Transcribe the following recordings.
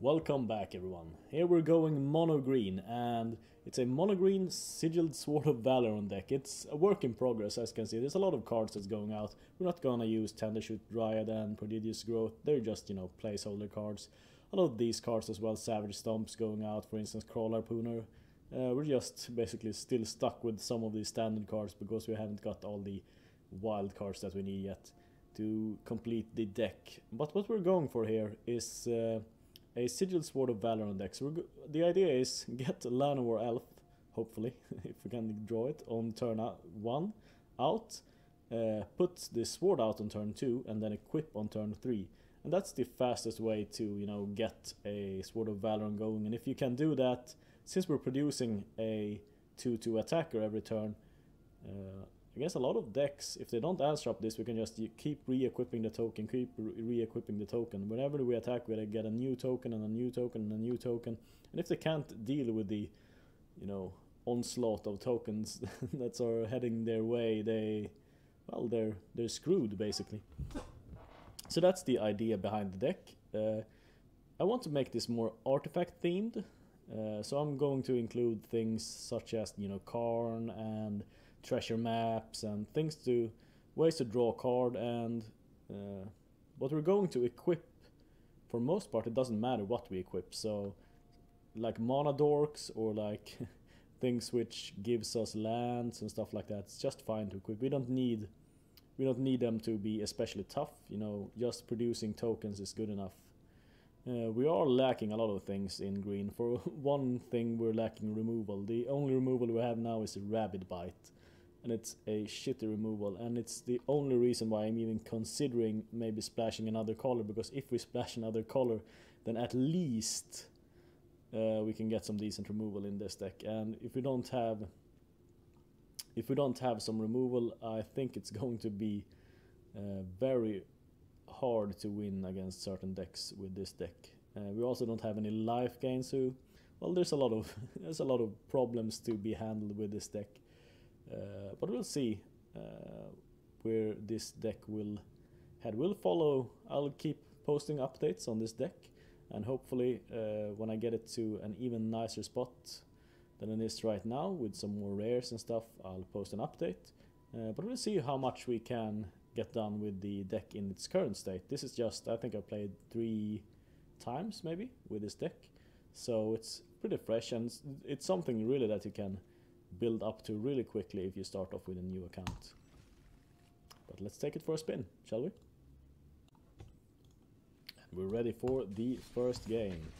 Welcome back everyone. Here we're going mono green, and it's a mono green Sigiled Sword of Valeron deck. It's a work in progress, as you can see. There's a lot of cards that's going out. We're not gonna use Tendershoot Dryad and Prodigious Growth. They're just, placeholder cards. A lot of these cards as well, Savage Stomps going out, for instance, Crawl Harpooner. We're just basically still stuck with some of these standard cards because we haven't got all the wild cards that we need yet to complete the deck. But what we're going for here is a Sigiled Sword of Valeron deck. So the idea is get Lano or Elf, hopefully, if we can draw it, on turn 1 out, put the sword out on turn 2, and then equip on turn 3. And that's the fastest way to, get a Sword of Valeron going. And if you can do that, since we're producing a 2/2 attacker every turn, I guess a lot of decks, if they don't answer up this, we can just keep re-equipping the token, keep re-equipping the token. Whenever we attack, we get a new token and a new token and a new token. And if they can't deal with the, onslaught of tokens that are heading their way, they're screwed basically. So that's the idea behind the deck. I want to make this more artifact themed, so I'm going to include things such as Karn and treasure maps and ways to draw a card, and what we're going to equip. For most part, it doesn't matter what we equip, so like mana dorks or like things which gives us lands and stuff like that, it's just fine to equip. We don't need them to be especially tough, just producing tokens is good enough. We are lacking a lot of things in green. For one thing, we're lacking removal. The only removal we have now is a Rabid Bite, and it's a shitty removal, and it's the only reason why I'm even considering maybe splashing another color, because if we splash another color, then at least we can get some decent removal in this deck. And if we don't have some removal, I think it's going to be very hard to win against certain decks with this deck. We also don't have any life gain, so well, there's a lot of problems to be handled with this deck. But we'll see where this deck will head. I'll keep posting updates on this deck, and hopefully when I get it to an even nicer spot than it is right now, with some more rares and stuff, I'll post an update. But we'll see how much we can get done with the deck in its current state. This is just, I think I played 3 times maybe with this deck, so it's pretty fresh, and it's something really that you can build up to really quickly if you start off with a new account. But let's take it for a spin, shall we? We're ready for the first game.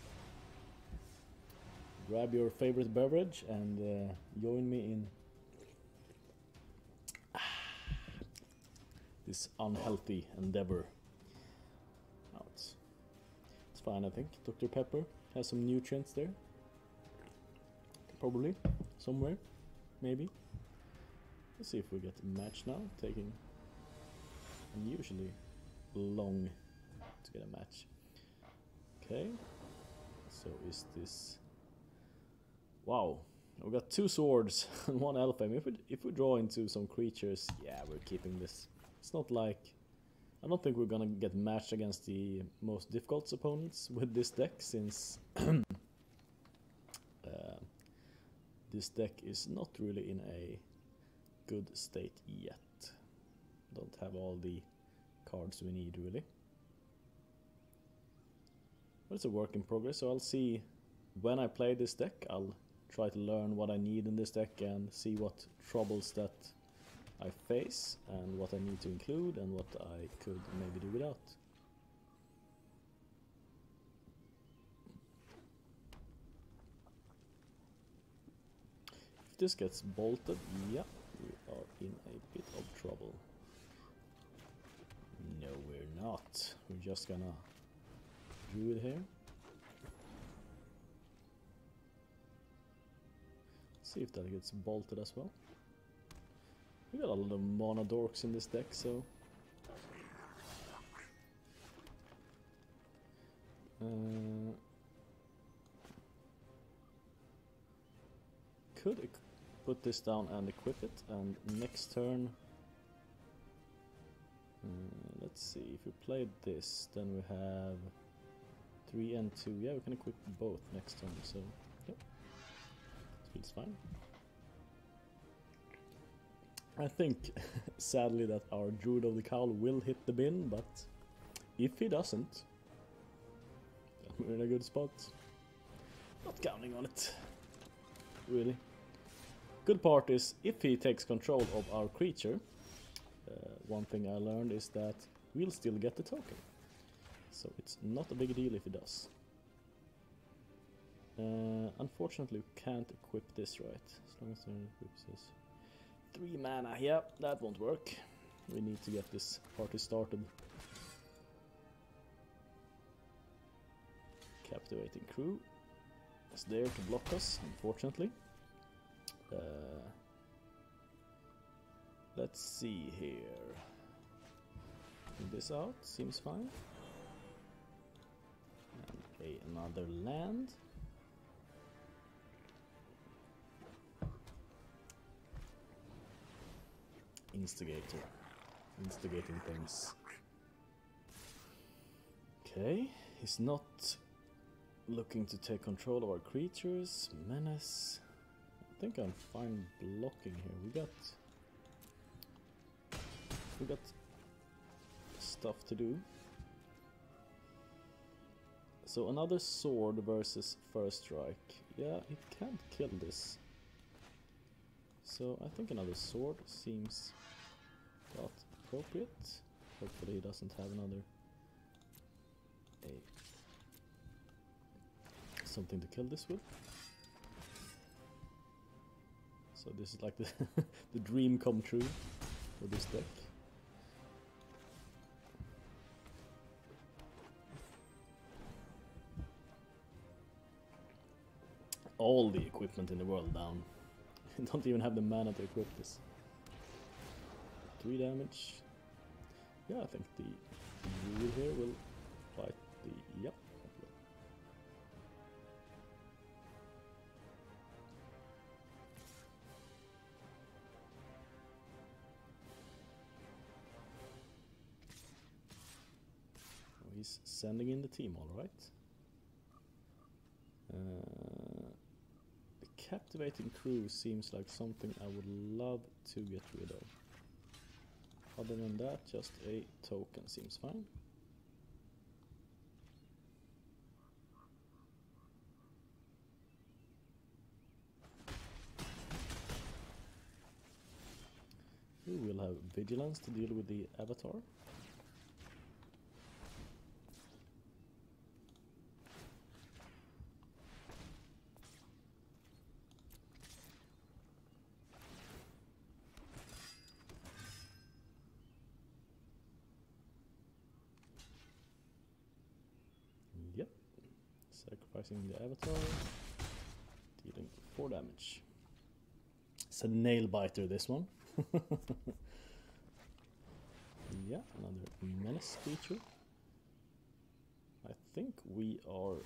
Grab your favorite beverage and join me in this unhealthy endeavor. Oh, it's fine, I think. Dr. Pepper has some nutrients there. Probably somewhere. Maybe. Let's see if we get a match now. Taking unusually long to get a match. Okay. So is this... Wow. We got 2 swords and 1 elf. I mean, if we draw into some creatures, yeah, we're keeping this. It's not like... I don't think we're gonna get matched against the most difficult opponents with this deck, since this deck is not really in a good state yet. Don't have all the cards we need, really. But it's a work in progress, so I'll see when I play this deck. I'll try to learn what I need in this deck and see what troubles that I face and what I need to include and what I could maybe do without. If this gets bolted, yeah, we are in a bit of trouble. No, we're not. We're just gonna do it here. See if that gets bolted as well. We got a lot of mana dorks in this deck, so could put this down and equip it, and next turn let's see, if we played this, then we have 3 and 2. Yeah, we can equip both next turn, so yep. Feels fine. I think, sadly, that our Druid of the Cowl will hit the bin, but if he doesn't, then we're in a good spot. Not counting on it, really. Good part is, if he takes control of our creature, one thing I learned is that we'll still get the token. So it's not a big deal if he does. Unfortunately, we can't equip this, right? As long as it equips this. 3 mana, yeah, that won't work. We need to get this party started. Captivating Crew is there to block us, unfortunately. Let's see here. This out seems fine. And play another land. Instigator. Instigating things. Okay, he's not looking to take control of our creatures. Menace. I think I'm fine blocking here. We got stuff to do. So another sword versus first strike. Yeah, it can't kill this. So I think another sword seems not appropriate. Hopefully he doesn't have another something to kill this with. So this is like the the dream come true for this deck. All the equipment in the world down. Don't even have the mana to equip this. 3 damage. Yeah, I think the rule here will fight the... Yep. Oh, he's sending in the team, alright. Captivating Crew seems like something I would love to get rid of. Other than that, just a token seems fine. We will have Vigilance to deal with the Avatar. Yep, sacrificing the Avatar, dealing 4 damage. It's a nail biter, this one. Yeah, another menace creature. I think we are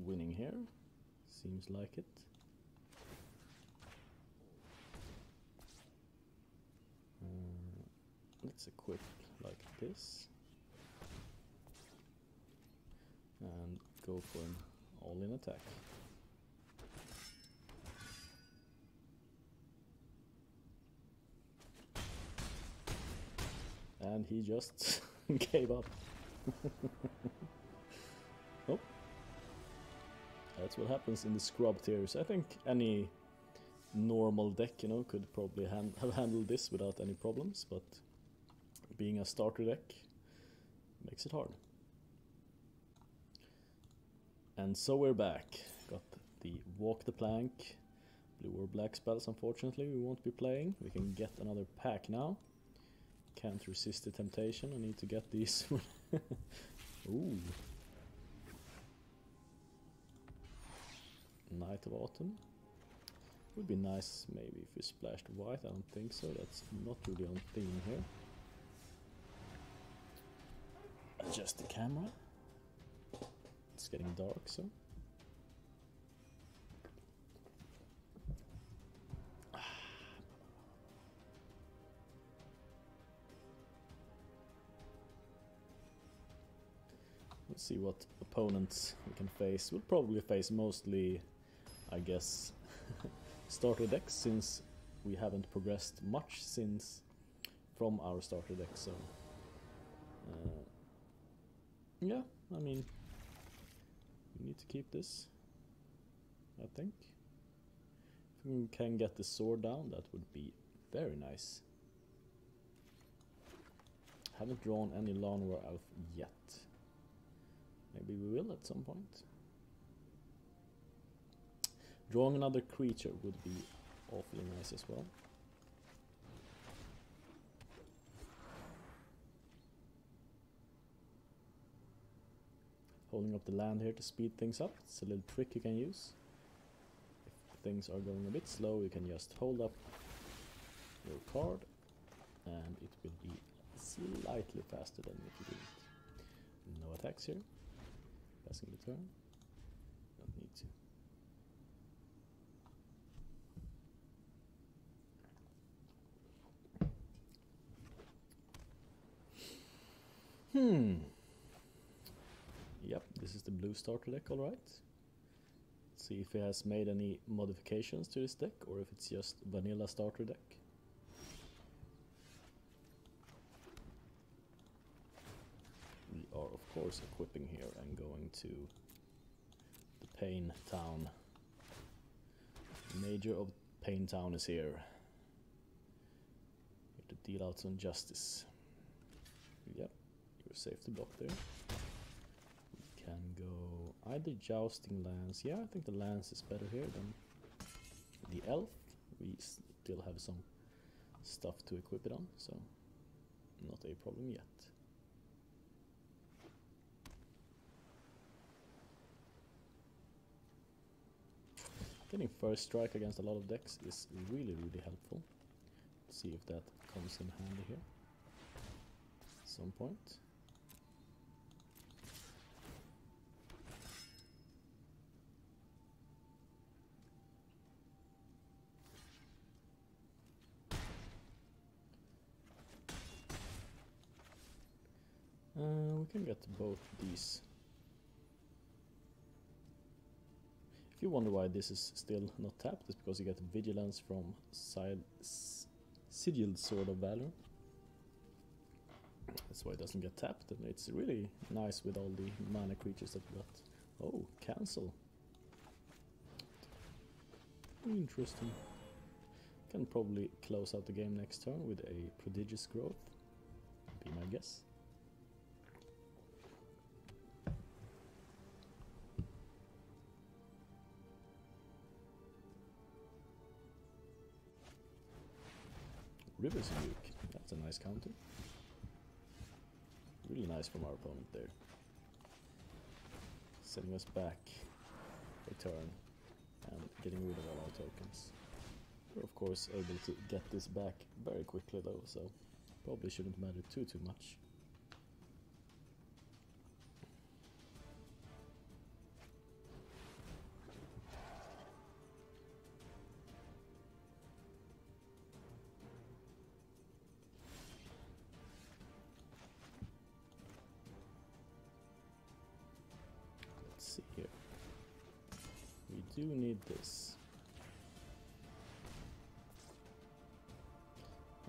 winning here. Seems like it. Let's equip like this. And go for an all-in attack. And he just gave up. Oh. That's what happens in the scrub tiers. I think any normal deck, you know, could probably have handled this without any problems, but being a starter deck makes it hard. And so we're back. Got the Walk the Plank, blue or black spells. Unfortunately we won't be playing. We can get another pack now. Can't resist the temptation. I need to get these. Ooh. Night of Autumn. Would be nice maybe if we splashed white. I don't think so. That's not really on theme here. Adjust the camera. It's getting dark, so. Let's see what opponents we can face. We'll probably face mostly, I guess, starter decks, since we haven't progressed much since from our starter deck, so yeah, I mean, we need to keep this, I think. If we can get the sword down, that would be very nice. Haven't drawn any Llanowar Elf yet. Maybe we will at some point. Drawing another creature would be awfully nice as well. Holding up the land here to speed things up. It's a little trick you can use. If things are going a bit slow, you can just hold up your card and it will be slightly faster than if you didn't. No attacks here. Passing the turn. Don't need to. Yep, this is the blue starter deck, alright. Let's see if he has made any modifications to this deck, or if it's just vanilla starter deck. We are of course equipping here and going to the Pain Town. Major of Pain Town is here. Here to deal out some justice. Yep, you're safe to block there. Can go either Jousting Lance. Yeah, I think the Lance is better here than the Elf. We still have some stuff to equip it on, so not a problem yet. Getting first strike against a lot of decks is really, really helpful. Let's see if that comes in handy here at some point. We can get both these. If you wonder why this is still not tapped, it's because you get Vigilance from Sigiled Sword of Valeron. That's why it doesn't get tapped, and it's really nice with all the mana creatures that we got. Oh, cancel. Interesting. Can probably close out the game next turn with a Prodigious Growth, be my guess. River's Rebuke, that's a nice counter. Really nice from our opponent there. Setting us back a turn and getting rid of all our tokens. We're of course able to get this back very quickly though, so probably shouldn't matter too much. See here. We do need this.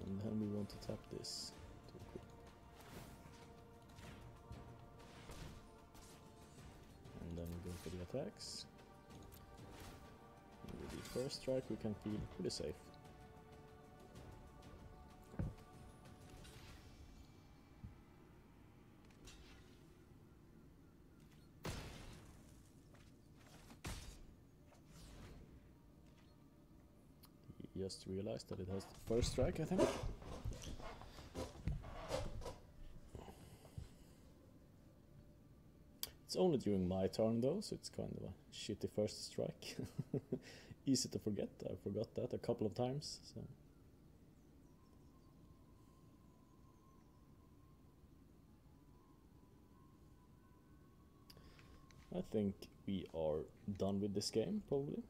And then we want to tap this to equip. And then we go for the attacks. And with the first strike we can feel pretty safe. Just realized that it has the first strike, I think. It's only during my turn though, so it's kind of a shitty first strike. Easy to forget, I forgot that a couple of times. So. I think we are done with this game, probably.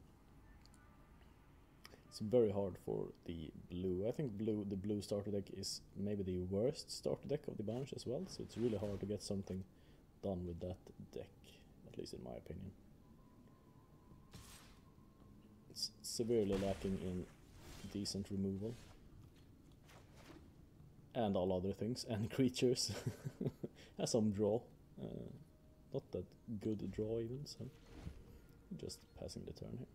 It's very hard for the blue. I think the blue starter deck is maybe the worst starter deck of the bunch as well, so it's really hard to get something done with that deck, at least in my opinion. It's severely lacking in decent removal. And all other things, and creatures. Has some draw. Not that good draw even, so just passing the turn here.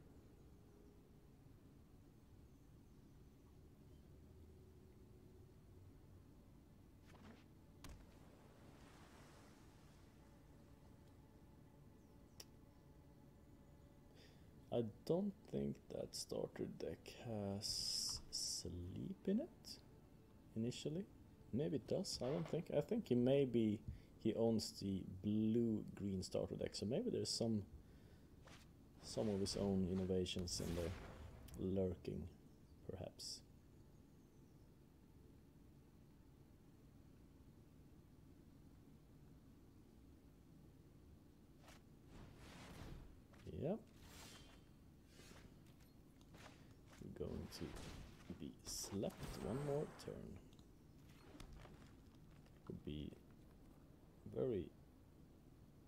I don't think that starter deck has sleep in it initially. Maybe it does, I don't think. I think he owns the blue-green starter deck, so maybe there's some of his own innovations in there lurking, perhaps. Yep. We're going to be slept one more turn. Would be very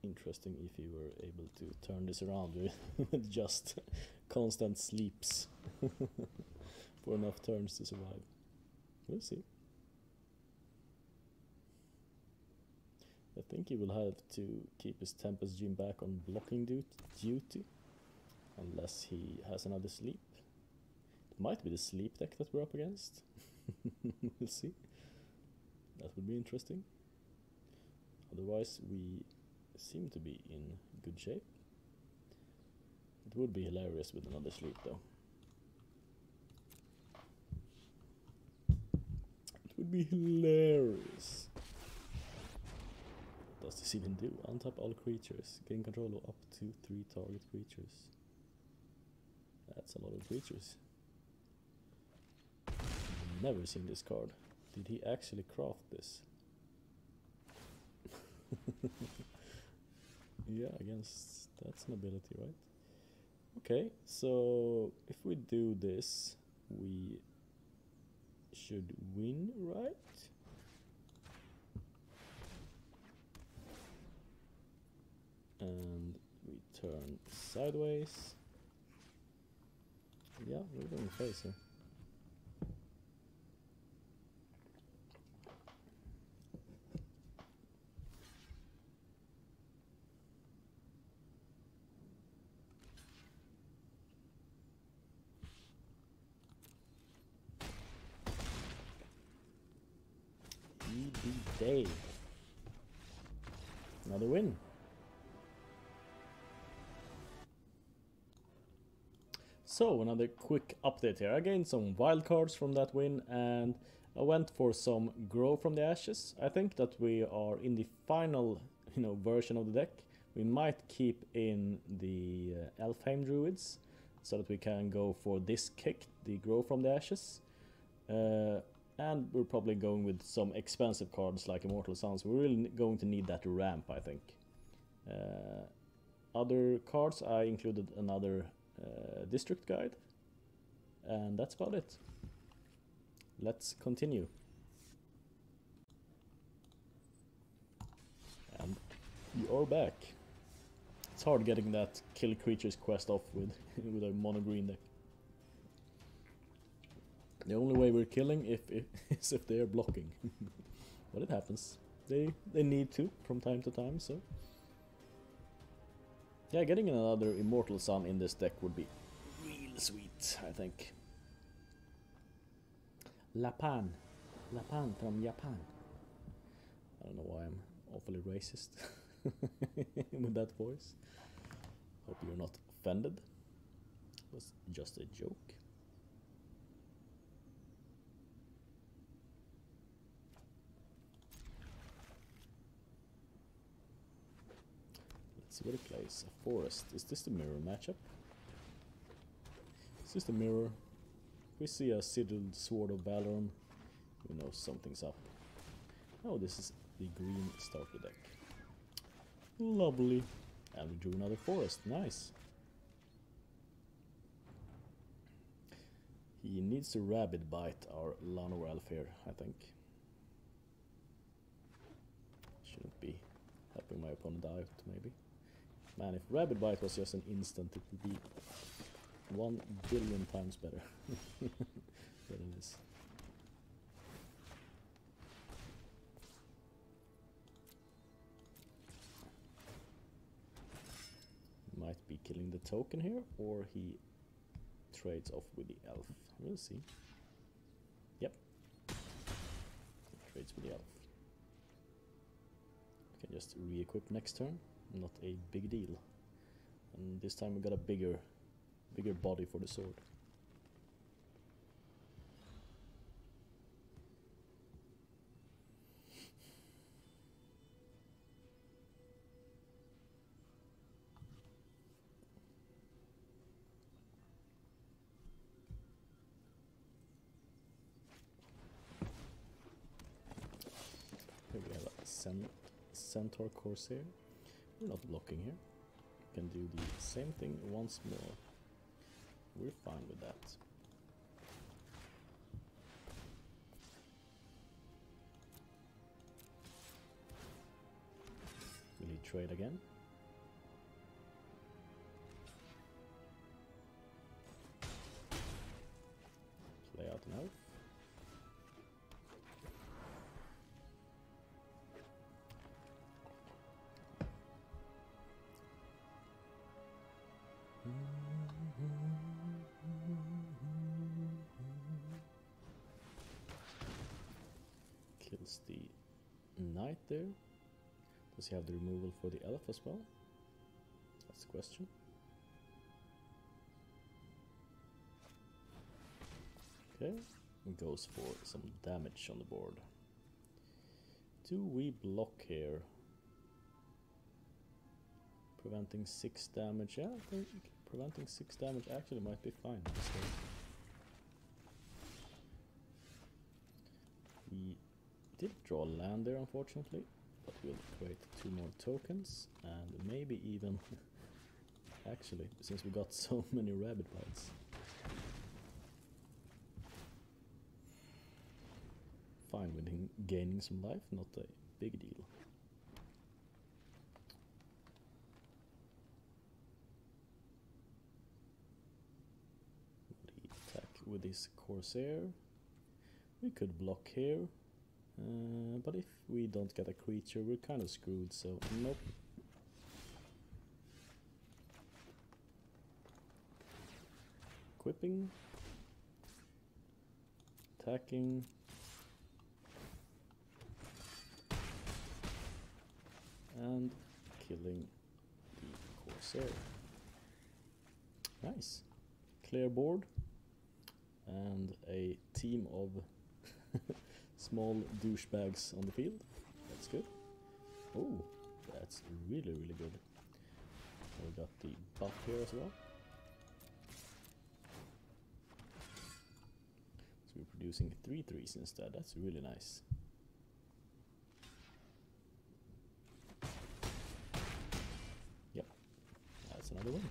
interesting if you were able to turn this around with just constant sleeps for enough turns to survive. We'll see. I think he will have to keep his Tempest Gym back on blocking duty, unless he has another sleep. It might be the sleep deck that we're up against. We'll see. That would be interesting. Otherwise, we seem to be in good shape. It would be hilarious with another sleep, though. It would be hilarious. What does this even do? Untap all creatures. Gain control of up to 3 target creatures. That's a lot of creatures. Never seen this card. Did he actually craft this? Yeah, I guess that's an ability, right? Okay, so if we do this, we should win, right? And we turn sideways. Yeah, we're going face here. Day. Another win. So another quick update here. I gained some wild cards from that win, and I went for some grow from the ashes. I think that we are in the final, version of the deck. We might keep in the Elfheim Druids, so that we can go for this kick, the grow from the ashes. And we're probably going with some expensive cards like Immortal Suns. We're really going to need that ramp, I think. Other cards, I included another district guide. And that's about it. Let's continue. And we are back. It's hard getting that kill creatures quest off with, with a mono green deck. The only way we're killing is if they are blocking. But it happens. They need to from time to time, so. Yeah, getting another Immortal Sun in this deck would be real sweet, I think. Lapan from Japan. I don't know why I'm awfully racist with that voice. Hope you're not offended. It was just a joke. What he plays, a forest. Is this the mirror matchup? Is this the mirror? We see a Sigiled Sword of Valeron. We know something's up. Oh, this is the green starter deck. Lovely. And we drew another forest. Nice. He needs to rabbit bite our Llanowar elf here, I think. Shouldn't be Helping my opponent out, maybe. Man, if Rabbit Bite was just an instant, it would be 1 billion times better than it is. Might be killing the token here, or he trades off with the elf. We'll see. Yep. He trades with the elf. Can just re-equip next turn. Not a big deal. And this time we got a bigger body for the sword. Here we have a Centaur Corsair. We're not blocking here. We can do the same thing once more. We're fine with that. Will he trade again? Play out an elf. Kills the knight there. Does he have the removal for the elf as well? That's the question. Okay, and goes for some damage on the board. Do we block here? Preventing 6 damage. Yeah, I think preventing 6 damage actually might be fine. We did draw land there, unfortunately, but we'll create 2 more tokens, and maybe even actually, since we got so many rabbit bites, fine with him gaining some life, not a big deal. Would he attack with his Corsair? We could block here. But if we don't get a creature, we're kind of screwed, so nope. Equipping. Attacking. And killing the Corsair. Nice. Clear board. And a team of small douchebags on the field. That's good. Oh, that's really, really good. We got the buff here as well. So we're producing 3/3s instead. That's really nice. Yep, that's another one.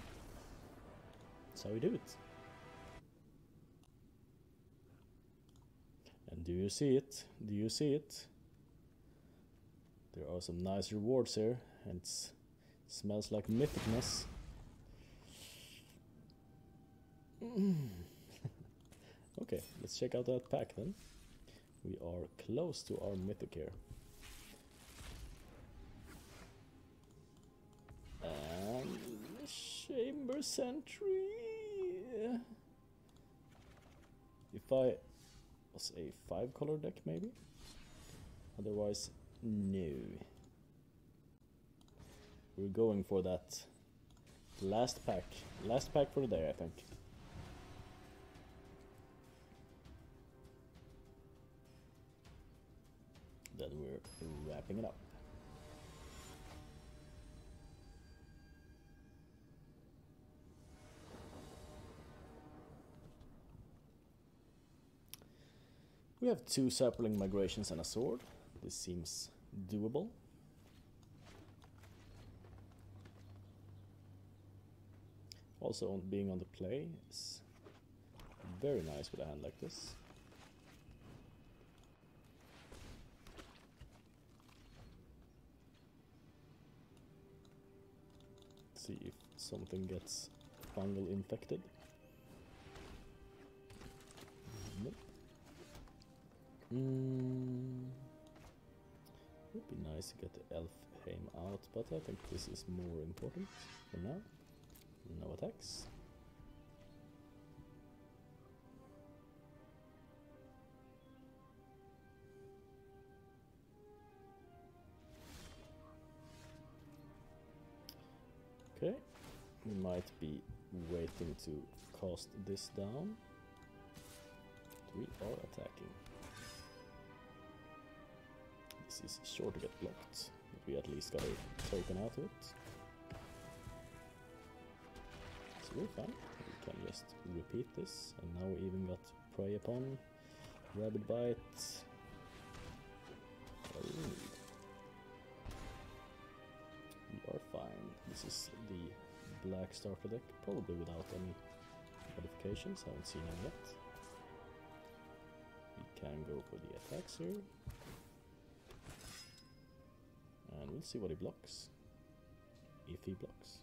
That's how we do it. And do you see it? Do you see it? There are some nice rewards here, and it smells like mythicness. Okay, let's check out that pack then. We are close to our mythic here. And Chamber Sentry. If I was a 5-color deck, maybe? Otherwise, no. We're going for that last pack. Last pack for the day, I think. Then we're wrapping it up. We have 2 sapling migrations and a sword. This seems doable. Also, being on the play is very nice with a hand like this. see if something gets fungal infected. Nope. Would be nice to get the Elfheim out, but I think this is more important for now. No attacks. Okay, we might be waiting to cast this down. We are attacking. This is sure to get blocked, but we at least got a token out of it. So we're fine. We can just repeat this, and now we even got Prey Upon, Rabid Bite. What do we need? We are fine. This is the black starter deck, probably without any modifications, haven't seen them yet. We can go for the attacks here. And we'll see what he blocks. If he blocks.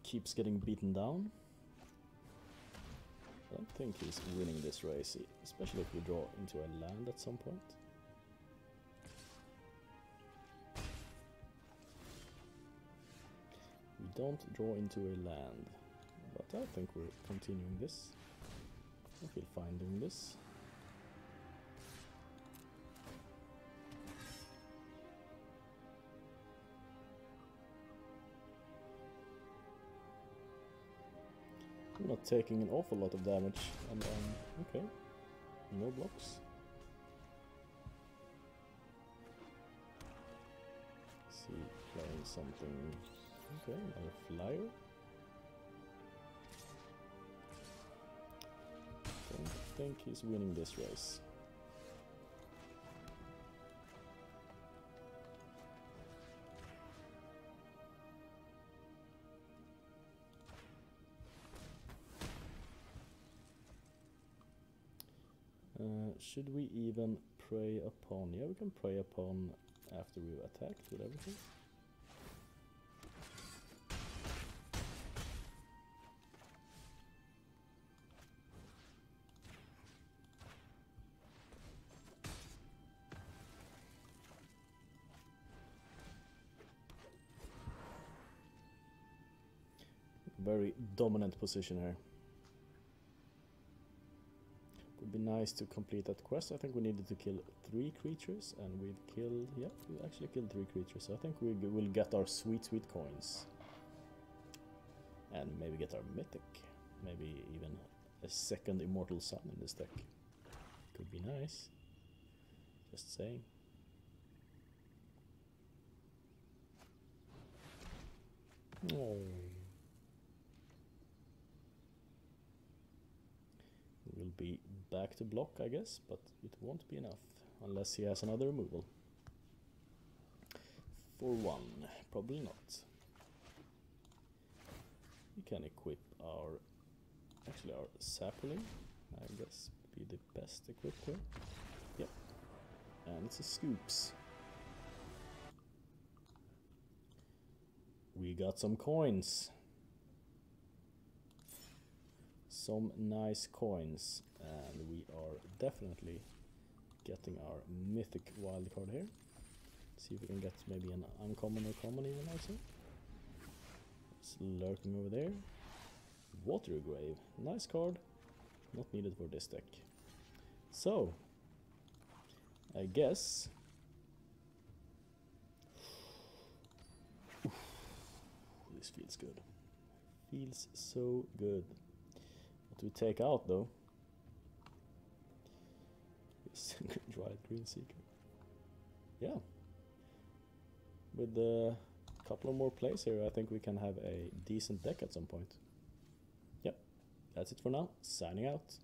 Keeps getting beaten down. I don't think he's winning this race, especially if we draw into a land at some point. We don't draw into a land, but I think we're continuing this. I feel fine doing this. I'm not taking an awful lot of damage, and okay, no blocks. Let's see, playing something. Okay, another flyer. Don't think he's winning this race. Should we even prey upon? Yeah, we can prey upon after we've attacked with everything. Very dominant position here. Would be nice to complete that quest. I think we needed to kill 3 creatures, and we've killed, yeah, we actually killed 3 creatures, so I think we will get our sweet coins. And maybe get our mythic. Maybe even a second Immortal Sun in this deck. Could be nice. Just saying. Oh. Will be back to block, I guess, but it won't be enough unless he has another removal. For 1, probably not. We can equip our sapling, I guess, be the best equipped here. Yep, and it's a Scoops. We got some coins. Some nice coins, and we are definitely getting our mythic wildcard here. See if we can get maybe an uncommon or common even also. It's lurking over there. Watery Grave, nice card, not needed for this deck. So, I guess this feels good. Feels so good. To take out though, Dried Green Seeker. Yeah, with a couple of more plays here, I think we can have a decent deck at some point. Yep, that's it for now. Signing out.